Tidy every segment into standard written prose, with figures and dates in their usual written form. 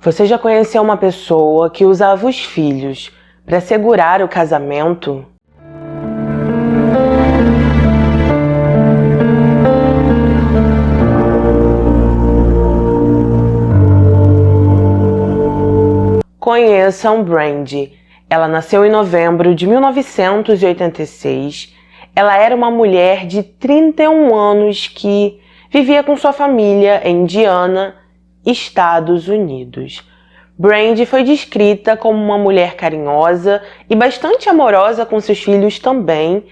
Você já conheceu uma pessoa que usava os filhos para segurar o casamento? Conheçam Brandy. Ela nasceu em novembro de 1986. Ela era uma mulher de 31 anos que vivia com sua família em Indiana, Estados Unidos. Brandy foi descrita como uma mulher carinhosa e bastante amorosa com seus filhos também.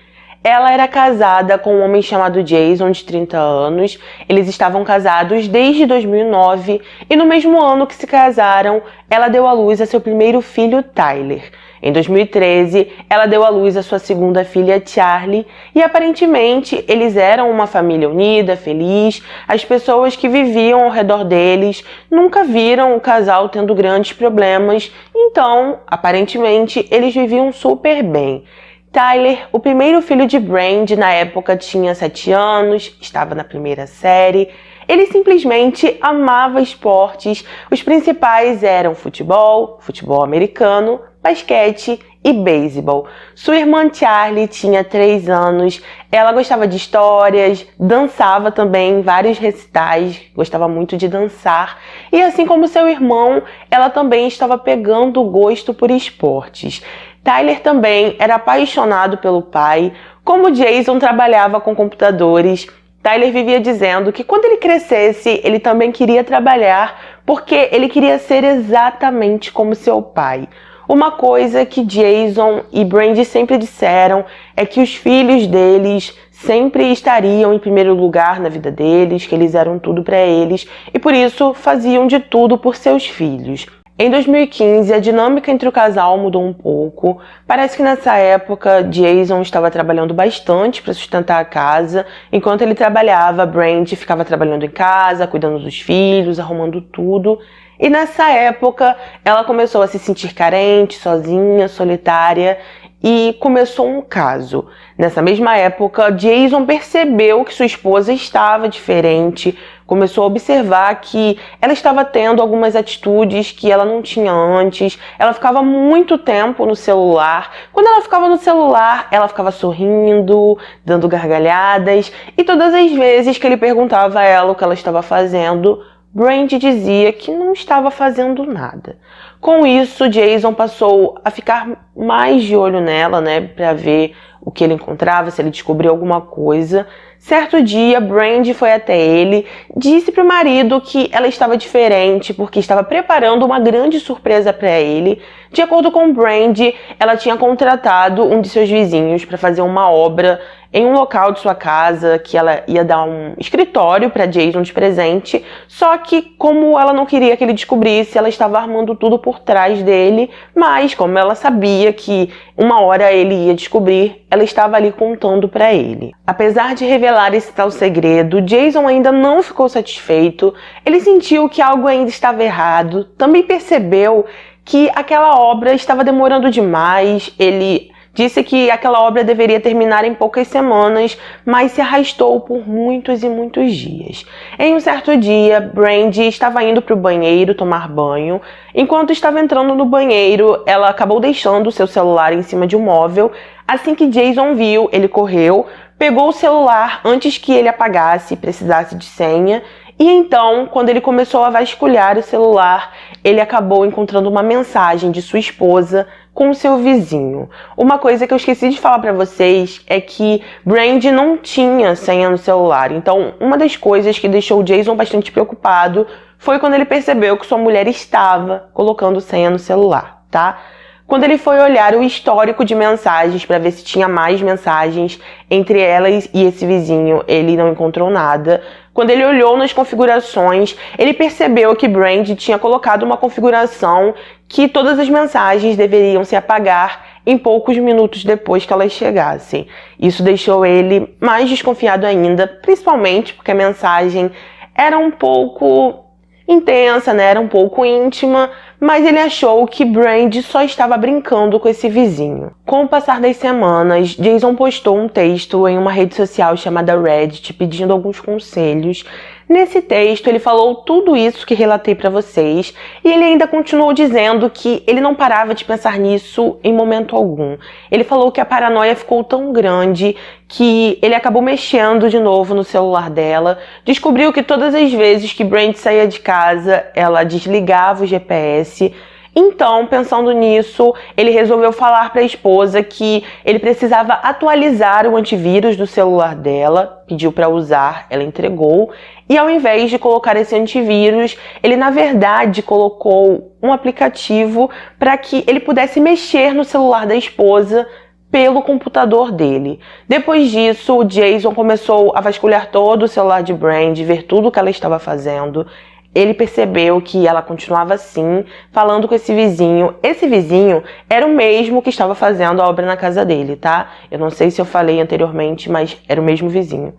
Ela era casada com um homem chamado Jason, de 30 anos. Eles estavam casados desde 2009 e no mesmo ano que se casaram, ela deu à luz a seu primeiro filho, Tyler. Em 2013, ela deu à luz a sua segunda filha, Charlie, e aparentemente eles eram uma família unida, feliz. As pessoas que viviam ao redor deles nunca viram o casal tendo grandes problemas, então, aparentemente, eles viviam super bem. Tyler, o primeiro filho de Brandy, na época tinha 7 anos, estava na primeira série. Ele simplesmente amava esportes. Os principais eram futebol, futebol americano, basquete e beisebol. Sua irmã Charlie tinha 3 anos. Ela gostava de histórias, dançava também em vários recitais, gostava muito de dançar. E assim como seu irmão, ela também estava pegando o gosto por esportes. Tyler também era apaixonado pelo pai. Como Jason trabalhava com computadores, Tyler vivia dizendo que quando ele crescesse, ele também queria trabalhar porque ele queria ser exatamente como seu pai. Uma coisa que Jason e Brandy sempre disseram é que os filhos deles sempre estariam em primeiro lugar na vida deles, que eles eram tudo para eles e por isso faziam de tudo por seus filhos. Em 2015, a dinâmica entre o casal mudou um pouco. Parece que nessa época, Jason estava trabalhando bastante para sustentar a casa. Enquanto ele trabalhava, Brandy ficava trabalhando em casa, cuidando dos filhos, arrumando tudo. E nessa época, ela começou a se sentir carente, sozinha, solitária, e começou um caso. Nessa mesma época, Jason percebeu que sua esposa estava diferente, começou a observar que ela estava tendo algumas atitudes que ela não tinha antes. Ela ficava muito tempo no celular. Quando ela ficava no celular, ela ficava sorrindo, dando gargalhadas, e todas as vezes que ele perguntava a ela o que ela estava fazendo, Brandy dizia que não estava fazendo nada. Com isso, Jason passou a ficar mais de olho nela, para ver o que ele encontrava, se ele descobriu alguma coisa. Certo dia, Brandy foi até ele, disse para o marido que ela estava diferente porque estava preparando uma grande surpresa para ele. De acordo com Brandy, ela tinha contratado um de seus vizinhos para fazer uma obra em um local de sua casa, que ela ia dar um escritório para Jason de presente, só que como ela não queria que ele descobrisse, ela estava armando tudo por trás dele, mas como ela sabia que uma hora ele ia descobrir, ela estava ali contando para ele. Apesar de revelar esse tal segredo, Jason ainda não ficou satisfeito, ele sentiu que algo ainda estava errado, também percebeu que aquela obra estava demorando demais. Ele disse que aquela obra deveria terminar em poucas semanas, mas se arrastou por muitos e muitos dias. Em um certo dia, Brandy estava indo para o banheiro tomar banho. Enquanto estava entrando no banheiro, ela acabou deixando o seu celular em cima de um móvel. Assim que Jason viu, ele correu, pegou o celular antes que ele apagasse e precisasse de senha. E então, quando ele começou a vasculhar o celular, ele acabou encontrando uma mensagem de sua esposa com o seu vizinho. Uma coisa que eu esqueci de falar para vocês é que Brandy não tinha senha no celular. Então, uma das coisas que deixou o Jason bastante preocupado foi quando ele percebeu que sua mulher estava colocando senha no celular, tá? Quando ele foi olhar o histórico de mensagens para ver se tinha mais mensagens entre elas e esse vizinho, ele não encontrou nada. Quando ele olhou nas configurações, ele percebeu que Brandy tinha colocado uma configuração que todas as mensagens deveriam se apagar em poucos minutos depois que elas chegassem. Isso deixou ele mais desconfiado ainda, principalmente porque a mensagem era um pouco intensa, era um pouco íntima, mas ele achou que Brandy só estava brincando com esse vizinho. Com o passar das semanas, Jason postou um texto em uma rede social chamada Reddit pedindo alguns conselhos. Nesse texto, ele falou tudo isso que relatei para vocês e ele ainda continuou dizendo que ele não parava de pensar nisso em momento algum. Ele falou que a paranoia ficou tão grande que ele acabou mexendo de novo no celular dela, descobriu que todas as vezes que Brandy saía de casa, ela desligava o GPS. Então, pensando nisso, ele resolveu falar para a esposa que ele precisava atualizar o antivírus do celular dela, pediu para usar, ela entregou, e ao invés de colocar esse antivírus, ele na verdade colocou um aplicativo para que ele pudesse mexer no celular da esposa pelo computador dele. Depois disso, o Jason começou a vasculhar todo o celular de Brandy, ver tudo o que ela estava fazendo. Ele percebeu que ela continuava assim, falando com esse vizinho. Esse vizinho era o mesmo que estava fazendo a obra na casa dele, tá? Eu não sei se eu falei anteriormente, mas era o mesmo vizinho.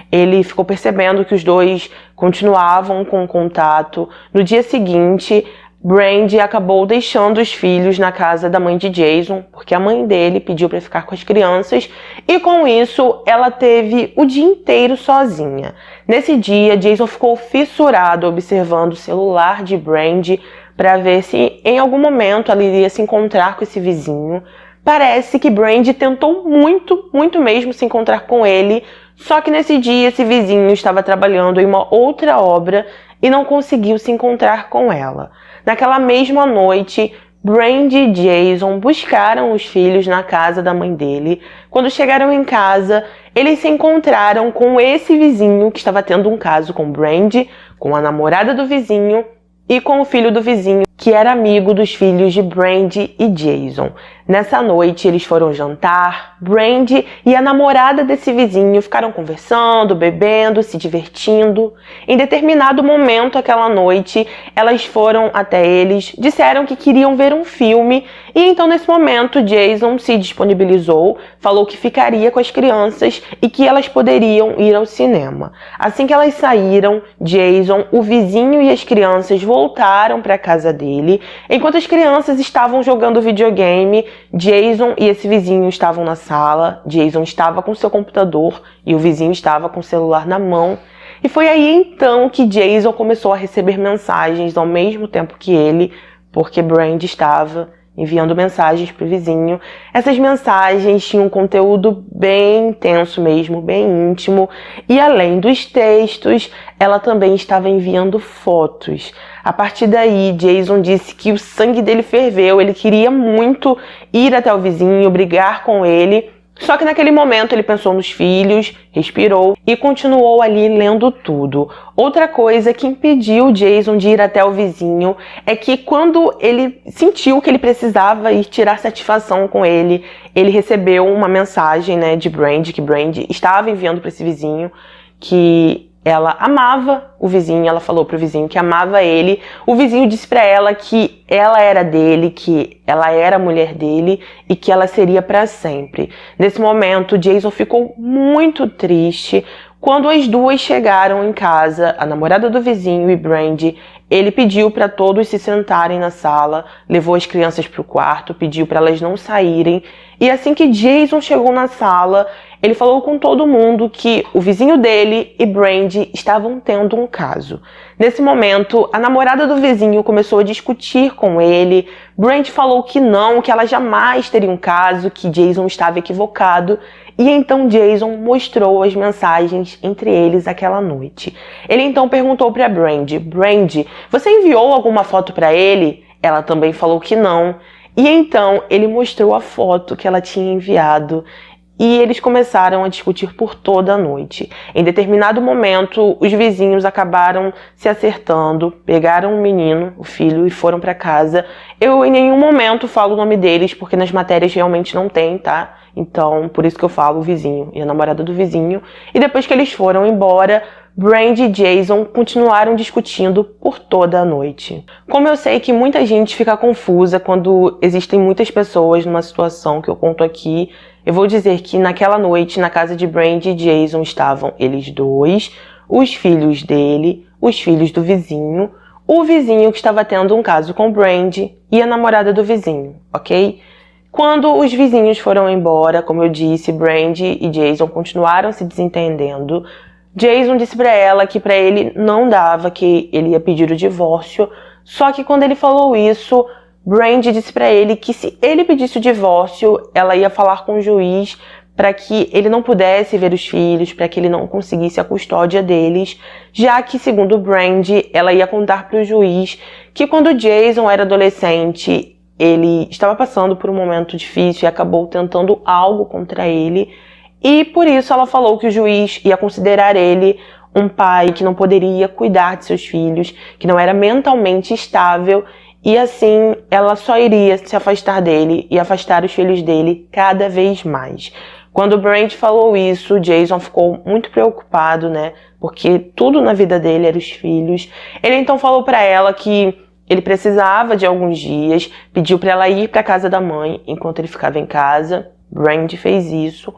Ele ficou percebendo que os dois continuavam com contato. No dia seguinte, Brandy acabou deixando os filhos na casa da mãe de Jason, porque a mãe dele pediu para ficar com as crianças, e com isso ela teve o dia inteiro sozinha. Nesse dia, Jason ficou fissurado observando o celular de Brandy para ver se em algum momento ela iria se encontrar com esse vizinho. Parece que Brandy tentou muito mesmo se encontrar com ele, só que nesse dia esse vizinho estava trabalhando em uma outra obra e não conseguiu se encontrar com ela. Naquela mesma noite, Brandy e Jason buscaram os filhos na casa da mãe dele. Quando chegaram em casa, eles se encontraram com esse vizinho que estava tendo um caso com Brandy, com a namorada do vizinho e com o filho do vizinho, que era amigo dos filhos de Brandy e Jason. Nessa noite, eles foram jantar. Brandy e a namorada desse vizinho ficaram conversando, bebendo, se divertindo. Em determinado momento, aquela noite, elas foram até eles, disseram que queriam ver um filme, e então, nesse momento, Jason se disponibilizou, falou que ficaria com as crianças e que elas poderiam ir ao cinema. Assim que elas saíram, Jason, o vizinho e as crianças voltaram para a casa dele. Enquanto as crianças estavam jogando videogame, Jason e esse vizinho estavam na sala. Jason estava com seu computador e o vizinho estava com o celular na mão. E foi aí então que Jason começou a receber mensagens ao mesmo tempo que ele, porque Brandy estava enviando mensagens para o vizinho. Essas mensagens tinham um conteúdo bem intenso mesmo, bem íntimo. E além dos textos, ela também estava enviando fotos. A partir daí, Jason disse que o sangue dele ferveu, ele queria muito ir até o vizinho, brigar com ele. Só que naquele momento ele pensou nos filhos, respirou e continuou ali lendo tudo. Outra coisa que impediu Jason de ir até o vizinho é que quando ele sentiu que ele precisava ir tirar satisfação com ele, ele recebeu uma mensagem, de Brandy, que Brandy estava enviando para esse vizinho, que ela amava o vizinho, ela falou pro vizinho que amava ele. O vizinho disse pra ela que ela era dele, que ela era a mulher dele e que ela seria pra sempre. Nesse momento, Jason ficou muito triste. Quando as duas chegaram em casa, a namorada do vizinho e Brandy, ele pediu para todos se sentarem na sala, levou as crianças pro quarto, pediu para elas não saírem. E assim que Jason chegou na sala, ele falou com todo mundo que o vizinho dele e Brandy estavam tendo um caso. Nesse momento, a namorada do vizinho começou a discutir com ele. Brandy falou que não, que ela jamais teria um caso, que Jason estava equivocado. E então Jason mostrou as mensagens entre eles aquela noite. Ele então perguntou para Brandy: Brandy, você enviou alguma foto para ele? Ela também falou que não. E então ele mostrou a foto que ela tinha enviado. E eles começaram a discutir por toda a noite. Em determinado momento, os vizinhos acabaram se acertando, pegaram o menino, o filho, e foram para casa. Eu em nenhum momento falo o nome deles, porque nas matérias realmente não tem, tá? Então, por isso que eu falo o vizinho e a namorada do vizinho. E depois que eles foram embora, Brandy e Jason continuaram discutindo por toda a noite. Como eu sei que muita gente fica confusa quando existem muitas pessoas numa situação que eu conto aqui, eu vou dizer que naquela noite, na casa de Brandy e Jason, estavam eles dois, os filhos dele, os filhos do vizinho, o vizinho que estava tendo um caso com Brandy e a namorada do vizinho, ok? Quando os vizinhos foram embora, como eu disse, Brandy e Jason continuaram se desentendendo. Jason disse pra ela que pra ele não dava, que ele ia pedir o divórcio. Só que quando ele falou isso, Brandy disse pra ele que se ele pedisse o divórcio, ela ia falar com o juiz para que ele não pudesse ver os filhos, para que ele não conseguisse a custódia deles, já que, segundo Brandy, ela ia contar para o juiz que quando Jason era adolescente, ele estava passando por um momento difícil e acabou tentando algo contra ele, e por isso ela falou que o juiz ia considerar ele um pai que não poderia cuidar de seus filhos, que não era mentalmente estável, e assim ela só iria se afastar dele e afastar os filhos dele cada vez mais. Quando Brandy falou isso, Jason ficou muito preocupado, né? Porque tudo na vida dele era os filhos. Ele então falou pra ela que ele precisava de alguns dias, pediu pra ela ir pra casa da mãe enquanto ele ficava em casa. Brandy fez isso.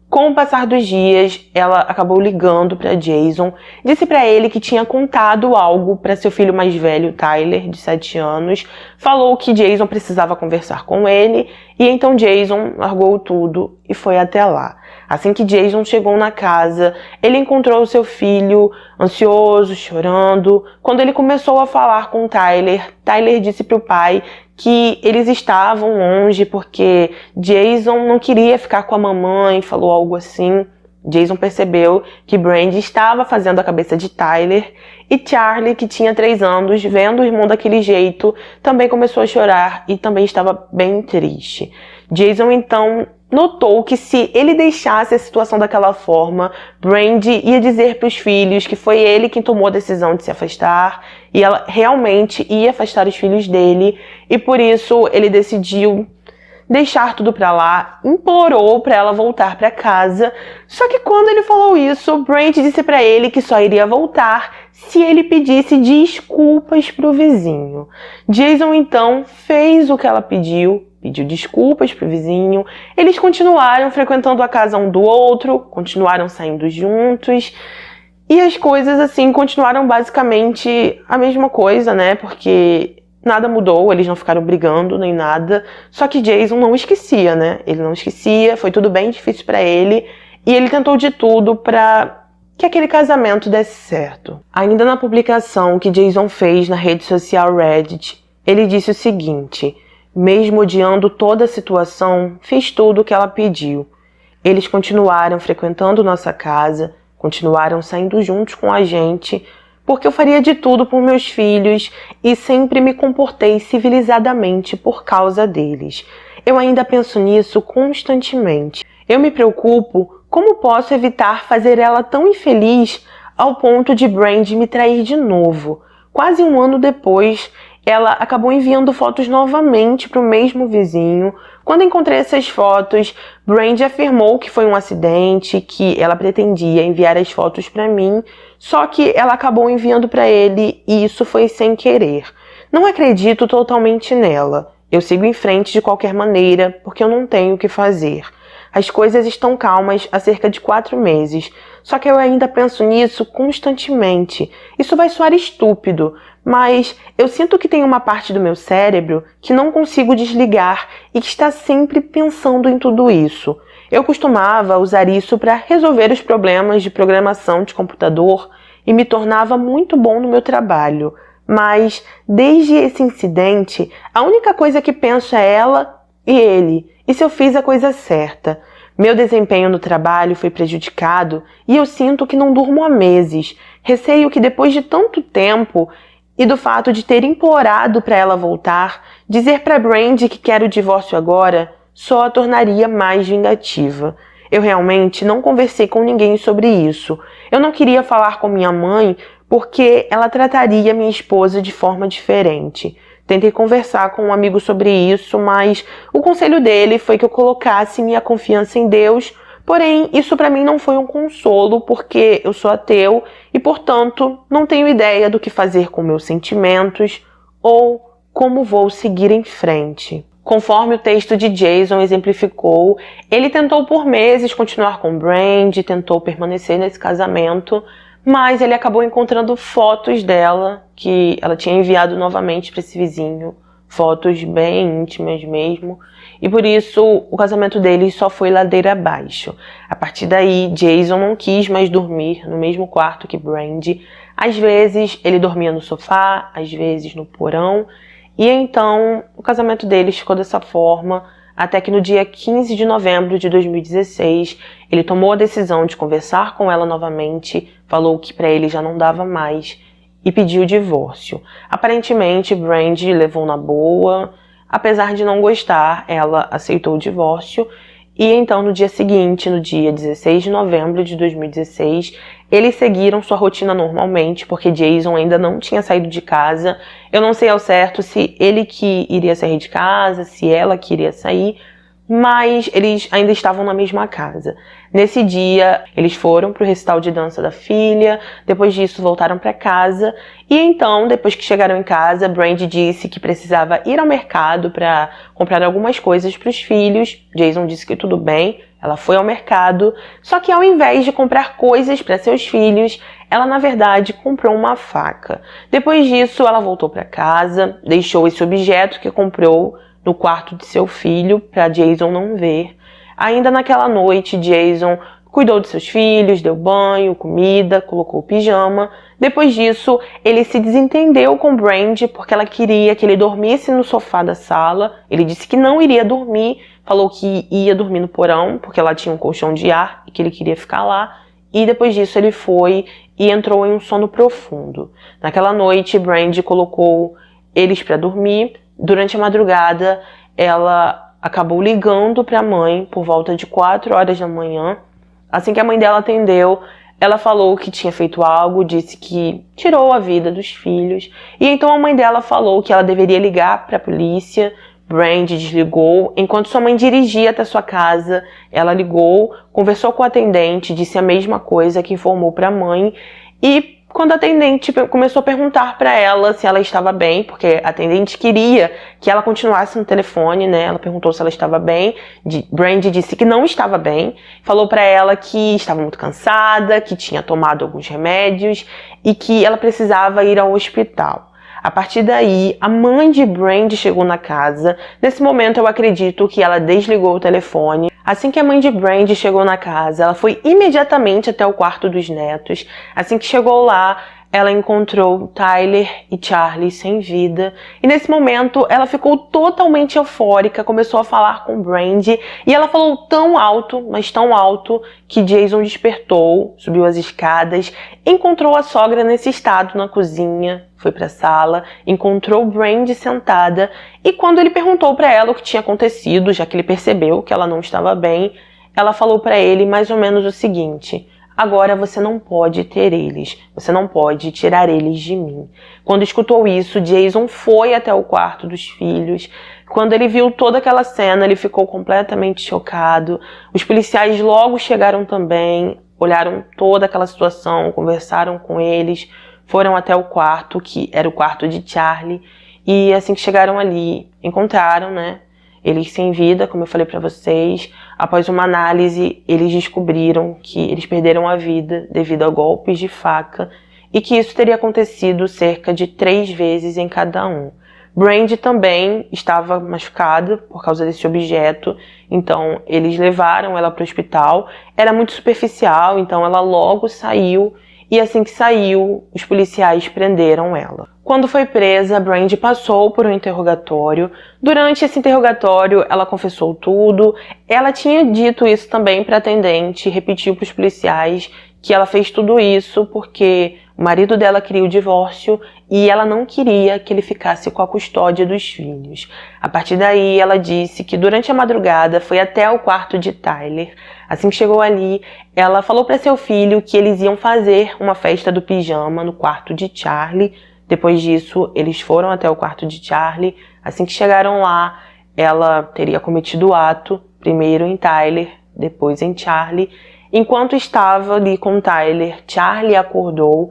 Com o passar dos dias, ela acabou ligando para Jason, disse para ele que tinha contado algo para seu filho mais velho, Tyler, de 7 anos, falou que Jason precisava conversar com ele, e então Jason largou tudo e foi até lá. Assim que Jason chegou na casa, ele encontrou o seu filho ansioso, chorando. Quando ele começou a falar com Tyler, Tyler disse para o pai que eles estavam longe porque Jason não queria ficar com a mamãe, falou algo assim. Jason percebeu que Brandy estava fazendo a cabeça de Tyler, e Charlie, que tinha 3 anos, vendo o irmão daquele jeito, também começou a chorar e também estava bem triste. Jason então notou que se ele deixasse a situação daquela forma, Brandy ia dizer para os filhos que foi ele quem tomou a decisão de se afastar, e ela realmente ia afastar os filhos dele, e por isso ele decidiu deixar tudo pra lá, implorou pra ela voltar pra casa. Só que quando ele falou isso, Brandy disse pra ele que só iria voltar se ele pedisse desculpas pro vizinho. Jason então fez o que ela pediu desculpas pro vizinho. Eles continuaram frequentando a casa um do outro, continuaram saindo juntos. E as coisas assim continuaram basicamente a mesma coisa, né? Porque nada mudou, eles não ficaram brigando nem nada. Só que Jason não esquecia, né? Ele não esquecia, foi tudo bem difícil pra ele. E ele tentou de tudo pra que aquele casamento desse certo. Ainda na publicação que Jason fez na rede social Reddit, ele disse o seguinte: mesmo odiando toda a situação, fiz tudo o que ela pediu. Eles continuaram frequentando nossa casa, continuaram saindo juntos com a gente, porque eu faria de tudo por meus filhos e sempre me comportei civilizadamente por causa deles. Eu ainda penso nisso constantemente. Eu me preocupo como posso evitar fazer ela tão infeliz ao ponto de Brandy me trair de novo. Quase um ano depois, ela acabou enviando fotos novamente para o mesmo vizinho. Quando encontrei essas fotos, Brandy afirmou que foi um acidente, que ela pretendia enviar as fotos para mim, só que ela acabou enviando para ele e isso foi sem querer. Não acredito totalmente nela. Eu sigo em frente de qualquer maneira, porque eu não tenho o que fazer. As coisas estão calmas há cerca de 4 meses, só que eu ainda penso nisso constantemente. Isso vai soar estúpido, mas eu sinto que tem uma parte do meu cérebro que não consigo desligar e que está sempre pensando em tudo isso. Eu costumava usar isso para resolver os problemas de programação de computador e me tornava muito bom no meu trabalho. Mas, desde esse incidente, a única coisa que penso é ela e ele, e se eu fiz a coisa certa. Meu desempenho no trabalho foi prejudicado e eu sinto que não durmo há meses. Receio que depois de tanto tempo e do fato de ter implorado para ela voltar, dizer para Brandy que quero o divórcio agora só a tornaria mais vingativa. Eu realmente não conversei com ninguém sobre isso. Eu não queria falar com minha mãe porque ela trataria minha esposa de forma diferente. Tentei conversar com um amigo sobre isso, mas o conselho dele foi que eu colocasse minha confiança em Deus. Porém, isso para mim não foi um consolo, porque eu sou ateu e, portanto, não tenho ideia do que fazer com meus sentimentos ou como vou seguir em frente. Conforme o texto de Jason exemplificou, ele tentou por meses continuar com Brandy, tentou permanecer nesse casamento, mas ele acabou encontrando fotos dela que ela tinha enviado novamente para esse vizinho, fotos bem íntimas mesmo, e por isso o casamento deles só foi ladeira abaixo. A partir daí, Jason não quis mais dormir no mesmo quarto que Brandy. Às vezes ele dormia no sofá, às vezes no porão, e então o casamento deles ficou dessa forma, até que no dia 15 de novembro de 2016, ele tomou a decisão de conversar com ela novamente, falou que para ele já não dava mais e pediu o divórcio. Aparentemente, Brandy levou na boa, apesar de não gostar, ela aceitou o divórcio. E então, no dia seguinte, no dia 16 de novembro de 2016, eles seguiram sua rotina normalmente, porque Jason ainda não tinha saído de casa. Eu não sei ao certo se ele que iria sair de casa, se ela que iria sair, mas eles ainda estavam na mesma casa. Nesse dia, eles foram para o recital de dança da filha, depois disso voltaram para casa, e então, depois que chegaram em casa, Brandy disse que precisava ir ao mercado para comprar algumas coisas para os filhos. Jason disse que tudo bem, ela foi ao mercado, só que ao invés de comprar coisas para seus filhos, ela na verdade comprou uma faca. Depois disso, ela voltou para casa, deixou esse objeto que comprou no quarto de seu filho para Jason não ver. Ainda naquela noite, Jason cuidou de seus filhos, deu banho, comida, colocou o pijama. Depois disso, ele se desentendeu com Brandy porque ela queria que ele dormisse no sofá da sala. Ele disse que não iria dormir, falou que ia dormir no porão porque lá tinha um colchão de ar e que ele queria ficar lá. E depois disso ele foi e entrou em um sono profundo. Naquela noite, Brandy colocou eles para dormir. Durante a madrugada, ela acabou ligando para a mãe por volta de 4 horas da manhã. Assim que a mãe dela atendeu, ela falou que tinha feito algo, disse que tirou a vida dos filhos. E então a mãe dela falou que ela deveria ligar para a polícia. Brandy desligou. Enquanto sua mãe dirigia até sua casa, ela ligou, conversou com o atendente, disse a mesma coisa que informou para a mãe. E quando a atendente começou a perguntar para ela se ela estava bem, porque a atendente queria que ela continuasse no telefone, né? Ela perguntou se ela estava bem. Brandy disse que não estava bem. Falou para ela que estava muito cansada, que tinha tomado alguns remédios e que ela precisava ir ao hospital. A partir daí, a mãe de Brandy chegou na casa. Nesse momento, eu acredito que ela desligou o telefone. Assim que a mãe de Brandy chegou na casa, ela foi imediatamente até o quarto dos netos. Assim que chegou lá, ela encontrou Tyler e Charlie sem vida. E nesse momento, ela ficou totalmente eufórica, começou a falar com Brandy. E ela falou tão alto, mas tão alto, que Jason despertou, subiu as escadas, encontrou a sogra nesse estado na cozinha, foi para a sala, encontrou Brandy sentada. E quando ele perguntou para ela o que tinha acontecido, já que ele percebeu que ela não estava bem, ela falou para ele mais ou menos o seguinte: agora você não pode ter eles, você não pode tirar eles de mim. Quando escutou isso, Jason foi até o quarto dos filhos. Quando ele viu toda aquela cena, ele ficou completamente chocado. Os policiais logo chegaram também, olharam toda aquela situação, conversaram com eles, foram até o quarto, que era o quarto de Charlie, e assim que chegaram ali, encontraram, né, eles sem vida, como eu falei para vocês. Após uma análise, eles descobriram que eles perderam a vida devido a golpes de faca e que isso teria acontecido cerca de 3 vezes em cada um. Brandy também estava machucada por causa desse objeto, então eles levaram ela para o hospital. Era muito superficial, então ela logo saiu. E assim que saiu, os policiais prenderam ela. Quando foi presa, Brandy passou por um interrogatório. Durante esse interrogatório, ela confessou tudo. Ela tinha dito isso também para a atendente, repetiu para os policiais que ela fez tudo isso porque o marido dela queria o divórcio e ela não queria que ele ficasse com a custódia dos filhos. A partir daí, ela disse que durante a madrugada foi até o quarto de Tyler. Assim que chegou ali, ela falou para seu filho que eles iam fazer uma festa do pijama no quarto de Charlie. Depois disso, eles foram até o quarto de Charlie. Assim que chegaram lá, ela teria cometido o ato, primeiro em Tyler, depois em Charlie. Enquanto estava ali com Tyler, Charlie acordou.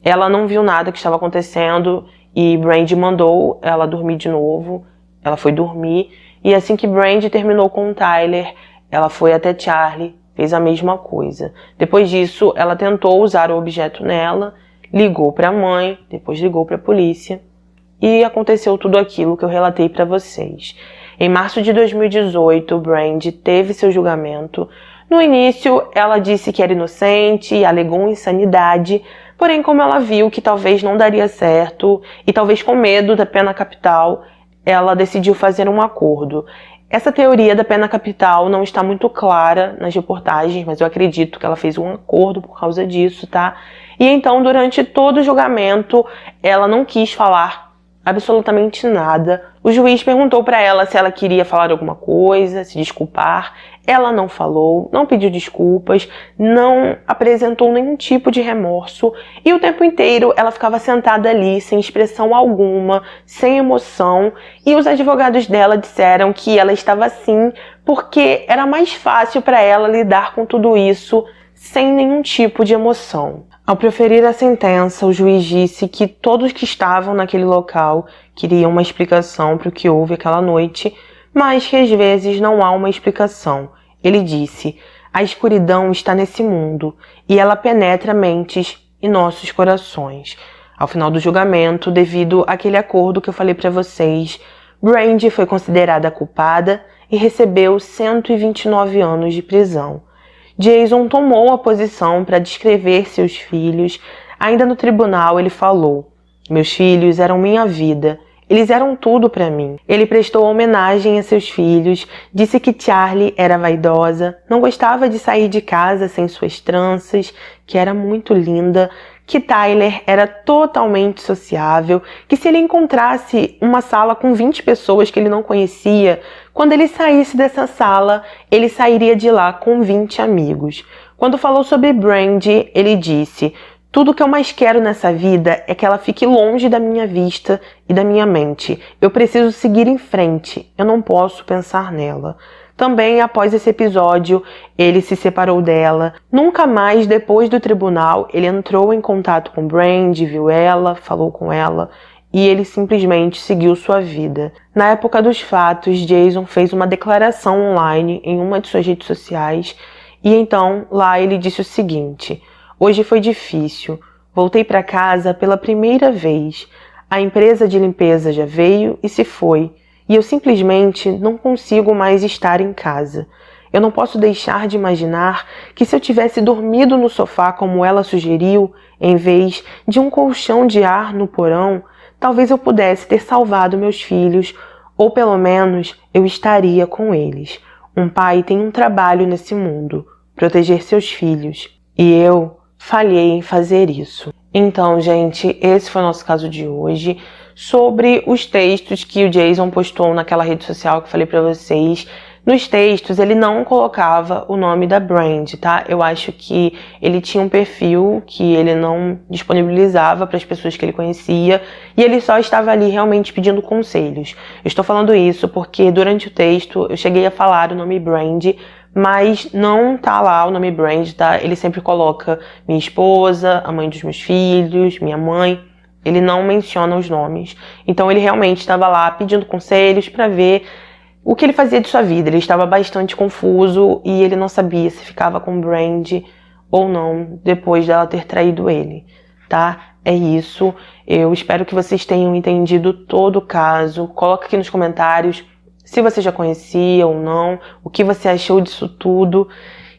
Ela não viu nada que estava acontecendo e Brandy mandou ela dormir de novo. Ela foi dormir e assim que Brandy terminou com Tyler, ela foi até Charlie, fez a mesma coisa. Depois disso, ela tentou usar o objeto nela, ligou para a mãe, depois ligou para a polícia e aconteceu tudo aquilo que eu relatei para vocês. Em março de 2018, Brandy teve seu julgamento. No início, ela disse que era inocente e alegou insanidade, porém, como ela viu que talvez não daria certo e talvez com medo da pena capital, ela decidiu fazer um acordo. Essa teoria da pena capital não está muito clara nas reportagens, mas eu acredito que ela fez um acordo por causa disso, tá? E então, durante todo o julgamento, ela não quis falar absolutamente nada. O juiz perguntou para ela se ela queria falar alguma coisa, se desculpar. Ela não falou, não pediu desculpas, não apresentou nenhum tipo de remorso. E o tempo inteiro ela ficava sentada ali, sem expressão alguma, sem emoção. E os advogados dela disseram que ela estava assim porque era mais fácil para ela lidar com tudo isso sem nenhum tipo de emoção. Ao proferir a sentença, o juiz disse que todos que estavam naquele local queriam uma explicação para o que houve aquela noite, mas que às vezes não há uma explicação. Ele disse: a escuridão está nesse mundo e ela penetra mentes e nossos corações. Ao final do julgamento, devido àquele acordo que eu falei para vocês, Brandy foi considerada culpada e recebeu 129 anos de prisão. Jason tomou a posição para descrever seus filhos. Ainda no tribunal ele falou: meus filhos eram minha vida, eles eram tudo para mim. Ele prestou homenagem a seus filhos, disse que Charlie era vaidosa, não gostava de sair de casa sem suas tranças, que era muito linda, que Tyler era totalmente sociável, que se ele encontrasse uma sala com 20 pessoas que ele não conhecia, quando ele saísse dessa sala, ele sairia de lá com 20 amigos. Quando falou sobre Brandy, ele disse: tudo que eu mais quero nessa vida é que ela fique longe da minha vista e da minha mente. Eu preciso seguir em frente, eu não posso pensar nela. Também, após esse episódio, ele se separou dela. Nunca mais, depois do tribunal, ele entrou em contato com Brandy, viu ela, falou com ela e ele simplesmente seguiu sua vida. Na época dos fatos, Jason fez uma declaração online em uma de suas redes sociais e então lá ele disse o seguinte: hoje foi difícil, voltei para casa pela primeira vez. A empresa de limpeza já veio e se foi. E eu simplesmente não consigo mais estar em casa. Eu não posso deixar de imaginar que se eu tivesse dormido no sofá como ela sugeriu, em vez de um colchão de ar no porão, talvez eu pudesse ter salvado meus filhos, ou pelo menos eu estaria com eles. Um pai tem um trabalho nesse mundo, proteger seus filhos. E eu falhei em fazer isso. Então, gente, esse foi o nosso caso de hoje. Sobre os textos que o Jason postou naquela rede social que eu falei pra vocês. Nos textos, ele não colocava o nome da Brandy, tá? Eu acho que ele tinha um perfil que ele não disponibilizava para as pessoas que ele conhecia e ele só estava ali realmente pedindo conselhos. Eu estou falando isso porque durante o texto eu cheguei a falar o nome Brandy, mas não tá lá o nome Brandy, tá? Ele sempre coloca minha esposa, a mãe dos meus filhos, minha mãe. Ele não menciona os nomes. Então ele realmente estava lá pedindo conselhos para ver o que ele fazia de sua vida. Ele estava bastante confuso e ele não sabia se ficava com Brandy ou não depois dela ter traído ele, tá? É isso. Eu espero que vocês tenham entendido todo o caso. Coloca aqui nos comentários se você já conhecia ou não, o que você achou disso tudo.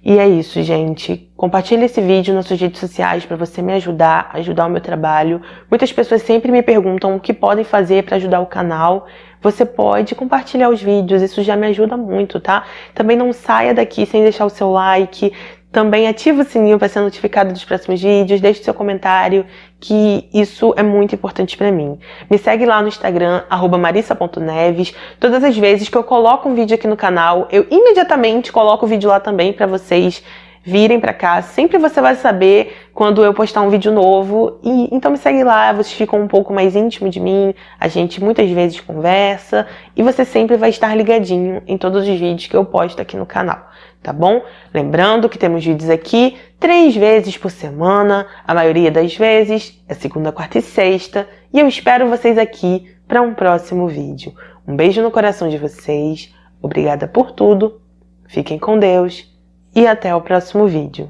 E é isso, gente. Compartilhe esse vídeo nas suas redes sociais para você me ajudar, ajudar o meu trabalho. Muitas pessoas sempre me perguntam o que podem fazer para ajudar o canal. Você pode compartilhar os vídeos, isso já me ajuda muito, tá? Também não saia daqui sem deixar o seu like. Também ativa o sininho para ser notificado dos próximos vídeos, deixe seu comentário, que isso é muito importante para mim. Me segue lá no Instagram, @marissa.neves. Todas as vezes que eu coloco um vídeo aqui no canal, eu imediatamente coloco o vídeo lá também para vocês virem para cá. Sempre você vai saber quando eu postar um vídeo novo. E então me segue lá, vocês ficam um pouco mais íntimos de mim, a gente muitas vezes conversa e você sempre vai estar ligadinho em todos os vídeos que eu posto aqui no canal, tá bom? Lembrando que temos vídeos aqui 3 vezes por semana, a maioria das vezes é segunda, quarta e sexta, e eu espero vocês aqui para um próximo vídeo. Um beijo no coração de vocês, obrigada por tudo, fiquem com Deus e até o próximo vídeo.